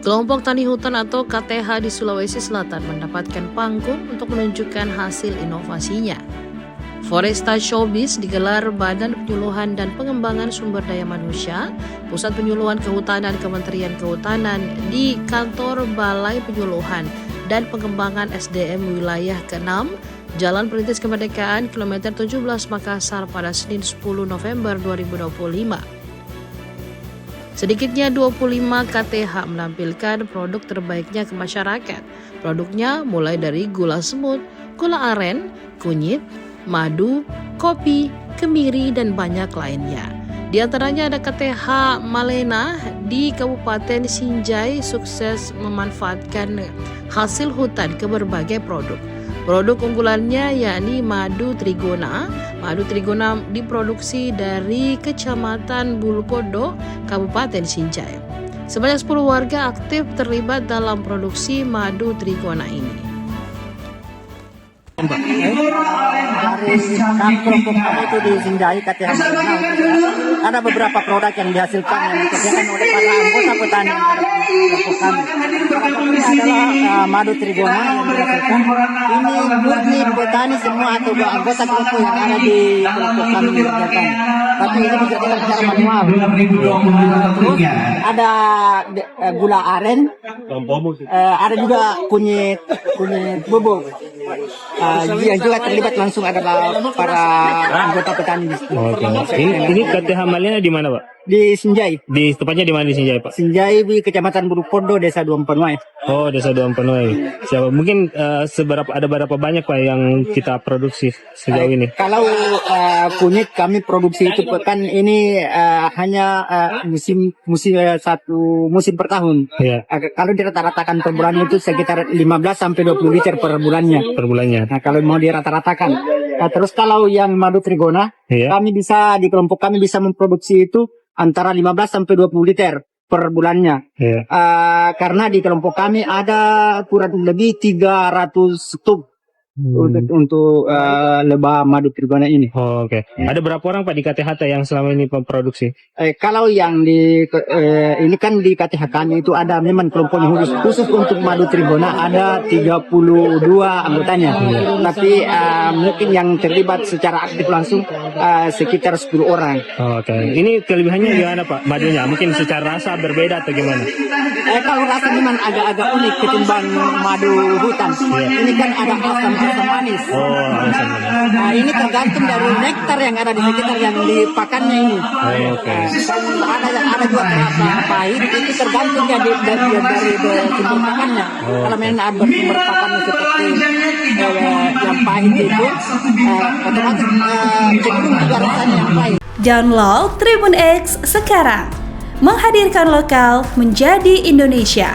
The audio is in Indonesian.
Kelompok Tani Hutan atau KTH di Sulawesi Selatan mendapatkan panggung untuk menunjukkan hasil inovasinya. Foresta Showbiz digelar Badan Penyuluhan dan Pengembangan Sumber Daya Manusia, Pusat Penyuluhan Kehutanan Kementerian Kehutanan di Kantor Balai Penyuluhan dan Pengembangan SDM Wilayah ke-6, Jalan Perintis Kemerdekaan, Kilometer 17 Makassar pada Senin 10 November 2025. Sedikitnya 25 KTH menampilkan produk terbaiknya ke masyarakat. Produknya mulai dari gula semut, gula aren, kunyit, madu, kopi, kemiri, dan banyak lainnya. Di antaranya ada KTH Malena di Kabupaten Sinjai sukses memanfaatkan hasil hutan ke berbagai produk. Produk unggulannya yakni madu trigona. Madu trigona diproduksi dari Kecamatan Bulupodo, Kabupaten Sinjai. Sebanyak 10 warga aktif terlibat dalam produksi madu trigona ini. Dari kelompok kami itu di Sinjai KTH Malena, ada beberapa produk yang dihasilkan yang dikerjakan oleh para anggota petani yang ada di kelompok kami. Ini adalah madu trigona yang dihasilkan. Ini murni petani semua atau anggota kelompok yang ada di kelompok kami dikerjakan. Tapi ini dikerjakan secara manual. Terus ada gula aren, ada juga kunyit bubuk. Yang juga terlibat langsung adalah para anggota petani. Ini KTH Malena di mana, Pak? Di Sinjai. Di tepatnya di mana di Sinjai, Pak? Sinjai di Kecamatan Bulupodo, Desa Duampenuai. Oh, Desa Duampenuai. Siapa? Mungkin ada berapa banyak, Pak, yang kita produksi sejauh ini? Kalau kunyit kami produksi itu kan ini hanya musim per tahun. Ya. Kalau dirata-ratakan per bulan itu sekitar 15 sampai 20 liter per bulannya. Per bulannya. Nah, kalau mau dirata-ratakan. Terus kalau yang madu trigona, ya, kami bisa di kelompok kami bisa memproduksi itu antara 15 sampai 20 liter per bulannya. Ya. Karena di kelompok kami ada kurang lebih 300 stuk untuk lebah madu trigona ini. Oh, oke. Ada berapa orang, Pak, di KTH yang selama ini memproduksi? Kalau yang di ini kan di KTH kami itu ada memang kelompoknya khusus untuk madu trigona ada 32 anggotanya. Tapi mungkin yang terlibat secara aktif langsung sekitar 10 orang. Oh, oke. Ini kelebihannya gimana, Pak? Madunya mungkin secara rasa berbeda atau gimana? Kalau rasa memang agak-agak unik ketimbang madu hutan. Ini kan ada asam manis. Oh, asam manis. Nah, ini tergantung dari nektar yang ada di sekitar yang dipakannya ini. Oh, oke. Ada juga rasa pahit, itu tergantung ya dari sumber pakannya. Kalau memang ada sumber pakannya seperti yang pahit itu, otomatis cenderung juga rasanya yang pahit. Download Tribun X sekarang, menghadirkan lokal menjadi Indonesia.